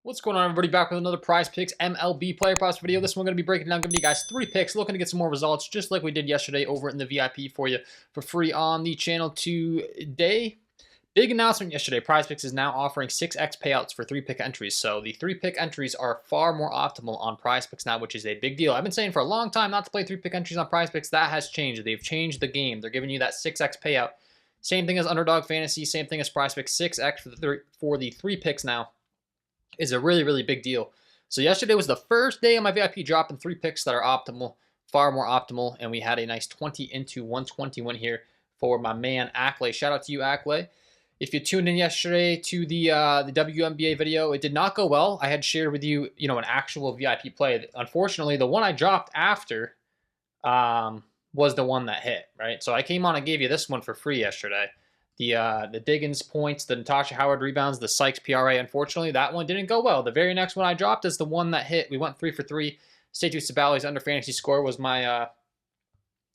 What's going on, everybody? Back with another Prizepicks MLB player props video. This one going to be breaking down, giving you guys 3 picks, looking to get some more results, just like we did yesterday over in the VIP for you for free on the channel today. Big announcement yesterday. Prizepicks is now offering 6x payouts for 3-pick entries. So the 3-pick entries are far more optimal on Prizepicks now, which is a big deal. I've been saying for a long time not to play 3-pick entries on Prizepicks. That has changed. They've changed the game. They're giving you that 6x payout. Same thing as Underdog Fantasy. Same thing as Prizepicks. 6x for the 3 picks now is a really, really big deal. So yesterday was the first day of my VIP dropping 3 picks that are optimal, far more optimal, and we had a nice 20 into 121 here for my man Ackley. Shout out to you, Ackley. If you tuned in yesterday to the WNBA video, it did not go well. I had shared with you, an actual VIP play. Unfortunately, the one I dropped after was the one that hit, right? So I came on and gave you this one for free yesterday. The Diggins points, the Natasha Howard rebounds, the Sykes PRA. Unfortunately, that one didn't go well. The very next one I dropped is the one that hit. We went 3 for 3. Seitu Sabali's under fantasy score was my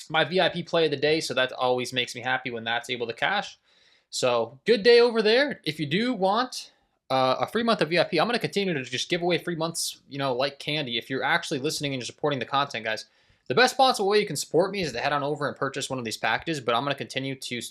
my VIP play of the day, so that always makes me happy when that's able to cash. So good day over there. If you do want a free month of VIP, I'm going to continue to just give away free months, like candy. If you're actually listening and you're supporting the content, guys, the best possible way you can support me is to head on over and purchase one of these packages, but I'm going to continue to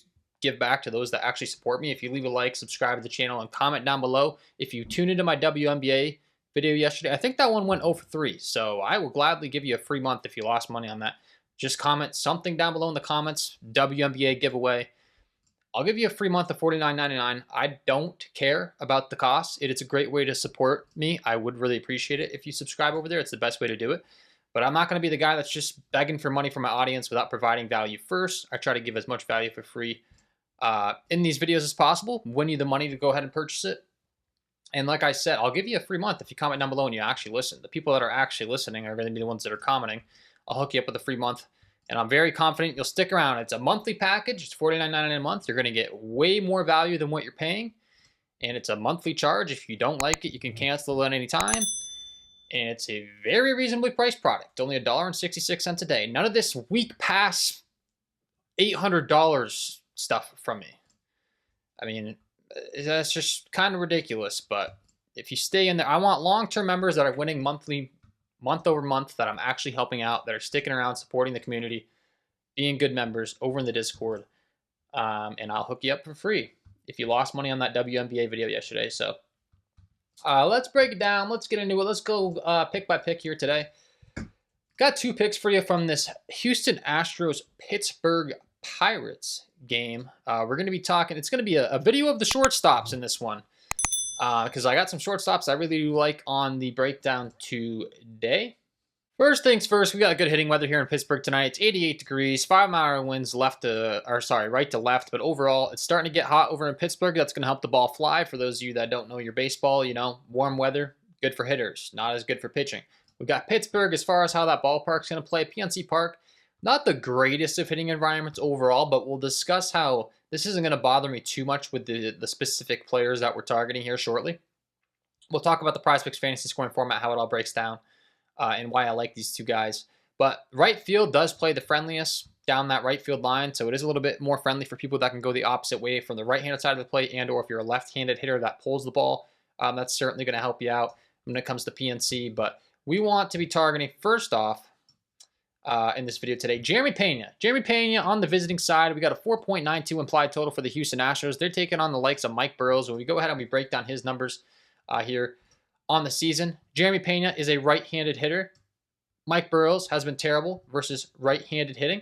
give back to those that actually support me. If you leave a like, subscribe to the channel, and comment down below. If you tuned into my WNBA video yesterday, I think that one went 0 for 3. So I will gladly give you a free month if you lost money on that. Just comment something down below in the comments, WNBA giveaway. I'll give you a free month of $49.99. I don't care about the cost. It's a great way to support me. I would really appreciate it if you subscribe over there. It's the best way to do it. But I'm not going to be the guy that's just begging for money from my audience without providing value first. I try to give as much value for free in these videos as possible, win you the money to go ahead and purchase it. And like I said, I'll give you a free month if you comment down below and you actually listen. The people that are actually listening are going to be the ones that are commenting. I'll hook you up with a free month, and I'm very confident you'll stick around. It's a monthly package. It's $49.99 a month. You're going to get way more value than what you're paying, and it's a monthly charge. If you don't like it, you can cancel it at any time. And it's a very reasonably priced product, only $1.66 a day. None of this week pass $800 stuff from me. I mean, that's just kind of ridiculous, but if you stay in there, I want long-term members that are winning monthly, month over month, that I'm actually helping out, that are sticking around, supporting the community, being good members over in the Discord, and I'll hook you up for free if you lost money on that WNBA video yesterday. So let's break it down. Let's get into it. Let's go pick by pick here today. Got 2 picks for you from this Houston Astros Pittsburgh Pirates game. We're going to be talking, it's going to be a video of the shortstops in this one, because I got some shortstops I really like on the breakdown today. First things first, we got good hitting weather here in Pittsburgh tonight. It's 88 degrees, 5-mile winds right to left, but overall it's starting to get hot over in Pittsburgh. That's going to help the ball fly. For those of you that don't know your baseball, warm weather, good for hitters, not as good for pitching. We got Pittsburgh as far as how that ballpark's going to play. PNC Park, not the greatest of hitting environments overall, but we'll discuss how this isn't going to bother me too much with the specific players that we're targeting here shortly. We'll talk about the Prizepicks fantasy scoring format, how it all breaks down, and why I like these 2 guys. But right field does play the friendliest down that right field line, so it is a little bit more friendly for people that can go the opposite way from the right-handed side of the plate, and or if you're a left-handed hitter that pulls the ball, that's certainly going to help you out when it comes to PNC. But we want to be targeting, first off, in this video today, Jeremy Pena. Jeremy Pena on the visiting side. We got a 4.92 implied total for the Houston Astros. They're taking on the likes of Mike Burrows. When we go ahead and we break down his numbers here on the season, Jeremy Pena is a right-handed hitter. Mike Burrows has been terrible versus right-handed hitting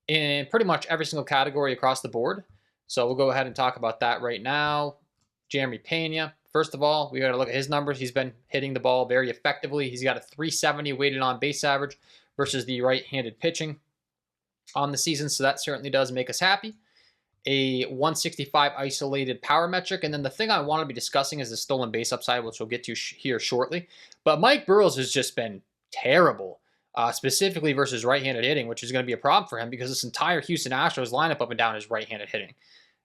in pretty much every single category across the board. So we'll go ahead and talk about that right now. Jeremy Pena, first of all, we got to look at his numbers. He's been hitting the ball very effectively. He's got a 370 weighted on base average versus the right-handed pitching on the season, so that certainly does make us happy. A 165 isolated power metric, and then the thing I want to be discussing is the stolen base upside, which we'll get to here shortly. But Mike Burrows has just been terrible, specifically versus right-handed hitting, which is going to be a problem for him because this entire Houston Astros lineup up and down is right-handed hitting.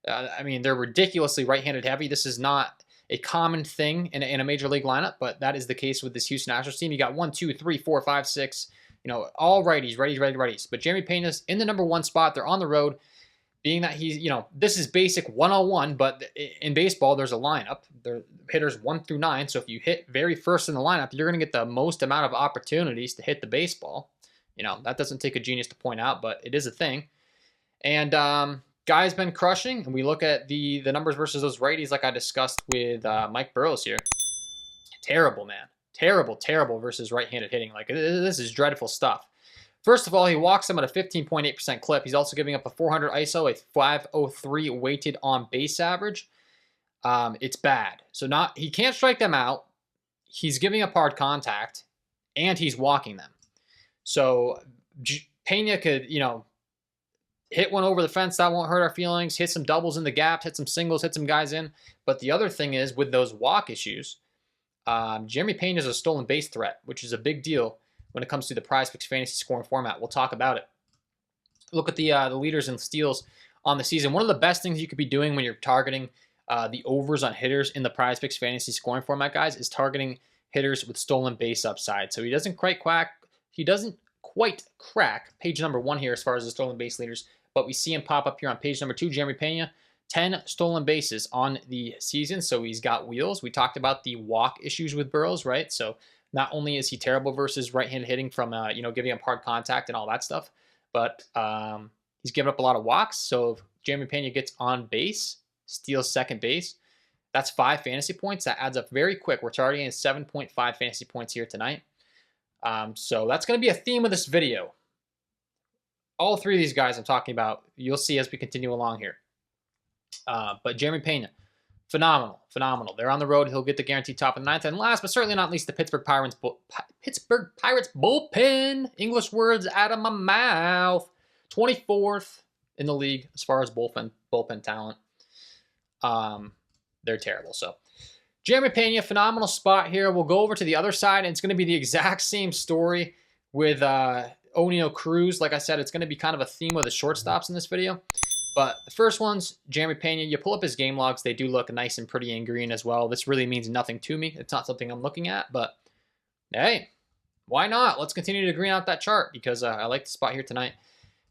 I mean, they're ridiculously right-handed heavy. This is not a common thing in a major league lineup, but that is the case with this Houston Astros team. You got 1, 2, 3, 4, 5, 6, all righties, righties. But Jeremy Pena's in the #1 spot. They're on the road. being that he's, this is basic 101, but in baseball, there's a lineup. There hitters 1 through 9. So if you hit very first in the lineup, you're going to get the most amount of opportunities to hit the baseball. That doesn't take a genius to point out, but it is a thing. And guy's been crushing, and we look at the numbers versus those righties like I discussed with Mike Burrows here. Terrible, man. Terrible versus right-handed hitting. Like, this is dreadful stuff. First of all, he walks them at a 15.8% clip. He's also giving up a 400 ISO, a 503 weighted on base average. It's bad. So he can't strike them out. He's giving up hard contact, and he's walking them. So Pena could, hit one over the fence. That won't hurt our feelings. Hit some doubles in the gap. Hit some singles. Hit some guys in. But the other thing is, with those walk issues, Jeremy Pena is a stolen base threat, which is a big deal when it comes to the Prizepicks fantasy scoring format. We'll talk about it. Look at the leaders in steals on the season. One of the best things you could be doing when you're targeting the overs on hitters in the Prizepicks fantasy scoring format, guys, is targeting hitters with stolen base upside. So he doesn't quite crack page number 1 here as far as the stolen base leaders, but we see him pop up here on page number 2. Jeremy Pena, 10 stolen bases on the season, so he's got wheels. We talked about the walk issues with Burrows, right? So not only is he terrible versus right-handed hitting from, giving up hard contact and all that stuff, but he's given up a lot of walks. So if Jeremy Pena gets on base, steals second base, that's 5 fantasy points. That adds up very quick. We're targeting 7.5 fantasy points here tonight. So that's going to be a theme of this video. All 3 of these guys I'm talking about, you'll see as we continue along here. But Jeremy Pena, phenomenal. They're on the road. He'll get the guaranteed top of the 9th. And last but certainly not least, the Pittsburgh Pirates bullpen. English words out of my mouth. 24th in the league as far as bullpen talent. They're terrible. So Jeremy Pena, phenomenal spot here. We'll go over to the other side, and it's going to be the exact same story with Oneil Cruz. Like I said, it's going to be kind of a theme with the shortstops in this video. But the first one's Jeremy Pena. You pull up his game logs. They do look nice and pretty and green as well. This really means nothing to me. It's not something I'm looking at, but hey, why not? Let's continue to green out that chart because I like the spot here tonight.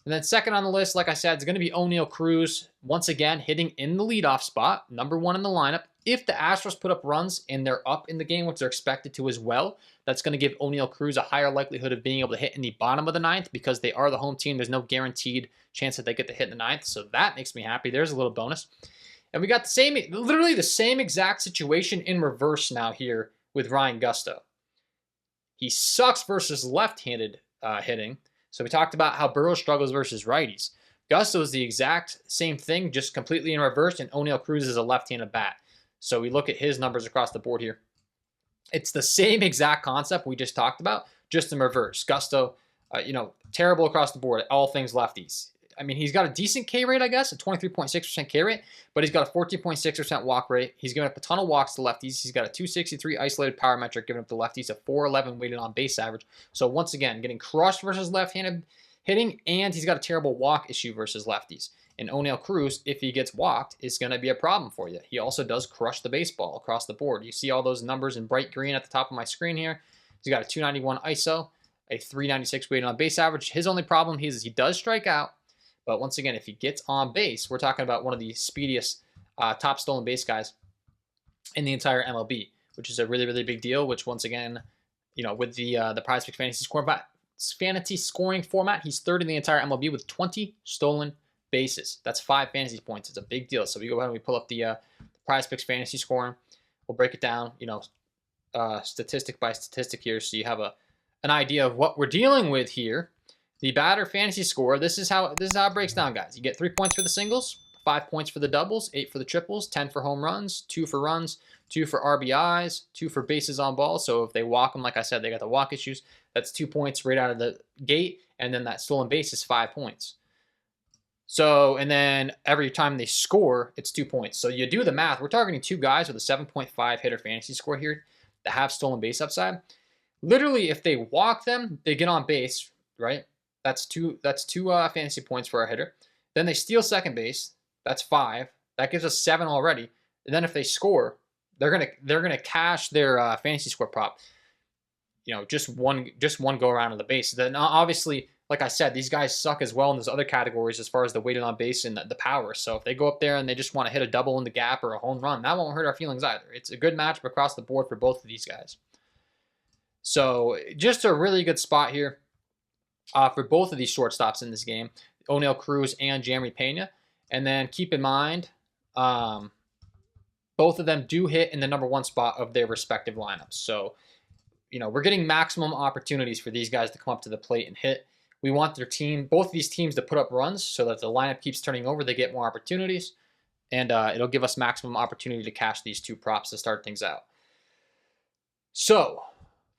And then second on the list, like I said, it's going to be Oneil Cruz. Once again, hitting in the leadoff spot, number 1 in the lineup. If the Astros put up runs and they're up in the game, which they're expected to as well, that's going to give Oneil Cruz a higher likelihood of being able to hit in the bottom of the 9th because they are the home team. There's no guaranteed chance that they get to hit in the 9th, so that makes me happy. There's a little bonus. And we got literally the same exact situation in reverse now here with Ryan Gusto. He sucks versus left-handed hitting. So we talked about how Burrow struggles versus righties. Gusto is the exact same thing, just completely in reverse, and Oneil Cruz is a left-handed bat. So we look at his numbers across the board here. It's the same exact concept we just talked about, just in reverse. Gusto, terrible across the board, all things lefties. I mean, he's got a decent K rate, I guess, a 23.6% K rate, but he's got a 14.6% walk rate. He's given up a ton of walks to lefties. He's got a 263 isolated power metric, giving up to lefties, a 411 weighted on base average. So once again, getting crushed versus left-handed hitting, and he's got a terrible walk issue versus lefties. And Oneil Cruz, if he gets walked, is going to be a problem for you. He also does crush the baseball across the board. You see all those numbers in bright green at the top of my screen here. He's got a 291 ISO, a 396 weighted on base average. His only problem is he does strike out. But once again, if he gets on base, we're talking about one of the speediest top stolen base guys in the entire MLB, which is a really, really big deal, which once again, with the Prizepicks fantasy scoring format, he's 3rd in the entire MLB with 20 stolen bases. That's 5 fantasy points. It's a big deal. So we go ahead and we pull up the Prizepicks fantasy scoring. We'll break it down, statistic by statistic here, so you have an idea of what we're dealing with here. The batter fantasy score, this is how it breaks down, guys. You get 3 points for the singles, 5 points for the doubles, 8 for the triples, 10 for home runs, 2 for runs, 2 for RBIs, 2 for bases on balls. So if they walk them, like I said, they got the walk issues. That's 2 points right out of the gate, and then that stolen base is 5 points. So, and then every time they score, it's 2 points. So you do the math. We're targeting 2 guys with a 7.5 hitter fantasy score here that have stolen base upside. Literally, if they walk them, they get on base, right? That's two fantasy points for our hitter. Then they steal second base. That's 5. That gives us 7 already. And then if they score, they're gonna cash their fantasy score prop. Just one go around on the base. Then obviously, like I said, these guys suck as well in those other categories as far as the weighted on base and the power. So if they go up there and they just want to hit a double in the gap or a home run, that won't hurt our feelings either. It's a good matchup across the board for both of these guys. So just a really good spot here for both of these shortstops in this game, O'Neal Cruz and Jeremy Pena. And then keep in mind, both of them do hit in the number 1 spot of their respective lineups. So, you know, we're getting maximum opportunities for these guys to come up to the plate and hit. We want their team, both of these teams, to put up runs so that the lineup keeps turning over. They get more opportunities, and it'll give us maximum opportunity to cash these 2 props to start things out. So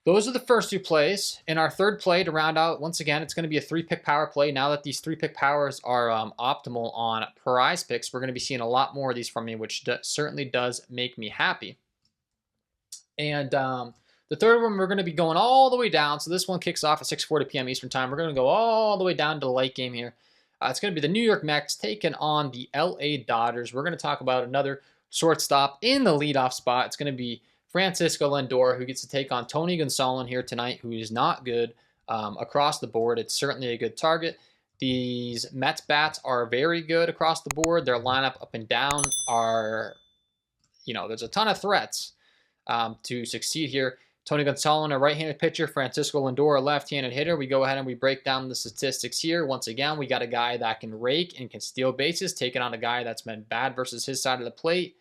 those are the first 2 plays. In our third play to round out, once again, it's going to be a 3-pick power play. Now that these 3-pick powers are optimal on Prizepicks, we're going to be seeing a lot more of these from me, which certainly does make me happy. And the third one, we're going to be going all the way down. So this one kicks off at 6:40 p.m. Eastern Time. We're going to go all the way down to the late game here. It's going to be the New York Mets taking on the LA Dodgers. We're going to talk about another shortstop in the leadoff spot. It's going to be Francisco Lindor, who gets to take on Tony Gonsolin here tonight, who is not good across the board. It's certainly a good target. These Mets bats are very good across the board. Their lineup up and down are, you know, there's a ton of threats to succeed here. Tony Gonsolin, a right-handed pitcher. Francisco Lindor, a left-handed hitter. We go ahead and we break down the statistics here. Once again, we got a guy that can rake and can steal bases, taking on a guy that's been bad versus his side of the plate.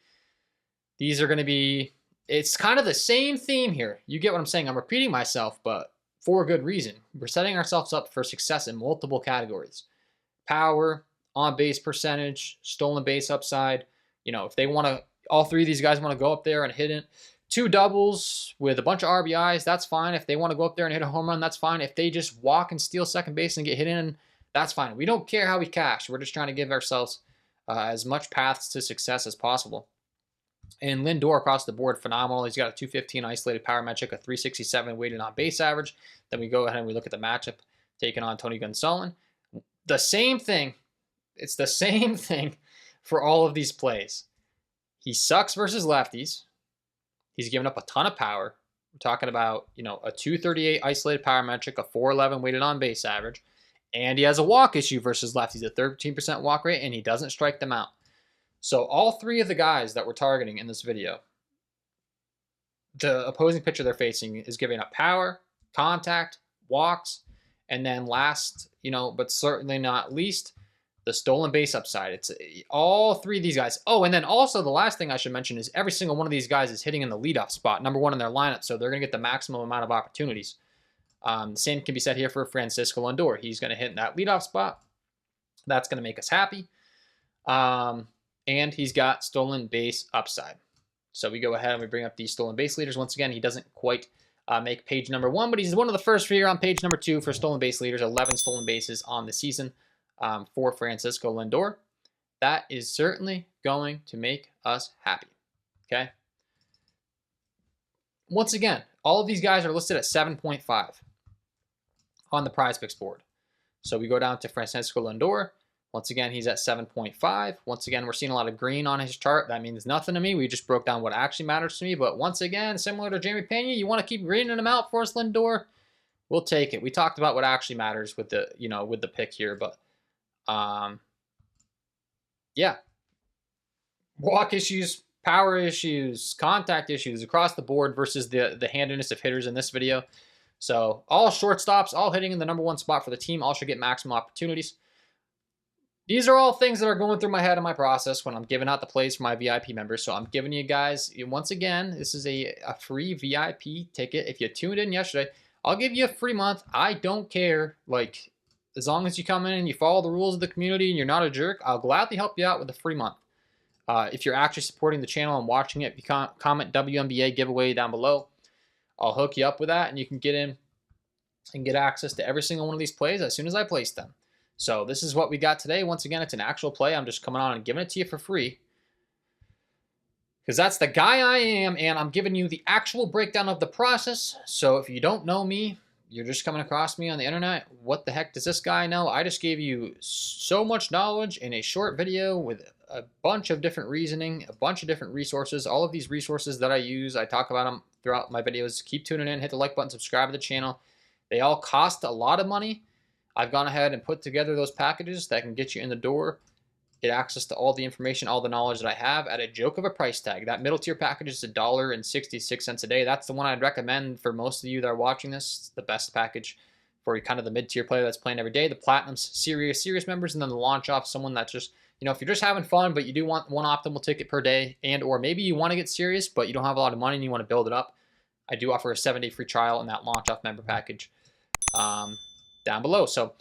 These are going to be, it's kind of the same theme here. You get what I'm saying. I'm repeating myself, but for a good reason. We're setting ourselves up for success in multiple categories. Power, on-base percentage, stolen base upside. You know, if they want to, all 3 of these guys want to go up there and hit it. 2 doubles with a bunch of RBIs, that's fine. If they want to go up there and hit a home run, that's fine. If they just walk and steal second base and get hit in, that's fine. We don't care how we cash. We're just trying to give ourselves as much paths to success as possible. And Lindor across the board, phenomenal. He's got a 215 isolated power metric, a 367 weighted on base average. Then we go ahead and we look at the matchup taking on Tony Gonsolin. The same thing. It's the same thing for all of these plays. He sucks versus lefties. He's given up a ton of power. We're talking about, you know, a 238 isolated power metric, a 411 weighted on base average, and he has a walk issue versus lefties, a 13% walk rate, and he doesn't strike them out. So all 3 of the guys that we're targeting in this video, the opposing pitcher they're facing is giving up power, contact, walks, and then last, you know, but certainly not least, the stolen base upside. It's all 3 of these guys. Oh, and then also the last thing I should mention is every single one of these guys is hitting in the leadoff spot, number 1 in their lineup, so they're going to get the maximum amount of opportunities. The same can be said here for Francisco Lindor. He's going to hit in that leadoff spot. That's going to make us happy. And he's got stolen base upside. So we go ahead and we bring up these stolen base leaders. Once again, he doesn't quite make page number 1, but he's one of the first here on page number 2 for stolen base leaders, 11 stolen bases on the season. For Francisco Lindor. That is certainly going to make us happy. Okay. Once again, all of these guys are listed at 7.5 on the Prizepicks board. So we go down to Francisco Lindor. Once again, he's at 7.5. Once again, we're seeing a lot of green on his chart. That means nothing to me. We just broke down what actually matters to me. But once again, similar to Jeremy Pena, you want to keep greening them out for us, Lindor? We'll take it. We talked about what actually matters with the, you know, with the pick here, but yeah, walk issues, power issues, contact issues across the board versus the handedness of hitters in this video. So all shortstops, all hitting in the number 1 spot for the team, all should get maximum opportunities. These are all things that are going through my head in my process when I'm giving out the plays for my VIP members. So I'm giving you guys, once again, this is a free VIP ticket. If you tuned in yesterday, I'll give you a free month. I don't care. Like, as long as you come in and you follow the rules of the community and you're not a jerk, I'll gladly help you out with a free month. If you're actually supporting the channel and watching it, you can comment WNBA giveaway down below. I'll hook you up with that, and you can get in and get access to every single one of these plays as soon as I place them. So this is what we got today. Once again, it's an actual play. I'm just coming on and giving it to you for free, because that's the guy I am, and I'm giving you the actual breakdown of the process. So if you don't know me, you're just coming across me on the internet, what the heck does this guy know? I just gave you so much knowledge in a short video with a bunch of different reasoning, a bunch of different resources. All of these resources that I use, I talk about them throughout my videos. Keep tuning in, hit the like button, subscribe to the channel. They all cost a lot of money. I've gone ahead and put together those packages that can get you in the door, get access to all the information, all the knowledge that I have at a joke of a price tag. That middle tier package is $1.66 a day. That's the one I'd recommend for most of you that are watching this. It's the best package for kind of the mid-tier player that's playing every day. The Platinum serious members, and then the launch off, someone that's just, you know, if you're just having fun, but you do want one optimal ticket per day, and or maybe you want to get serious, but you don't have a lot of money and you want to build it up, I do offer a 7-day free trial in that launch off member package down below. So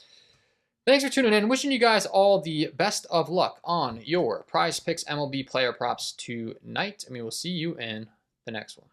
thanks for tuning in. Wishing you guys all the best of luck on your Prizepicks MLB player props tonight. And we will see you in the next one.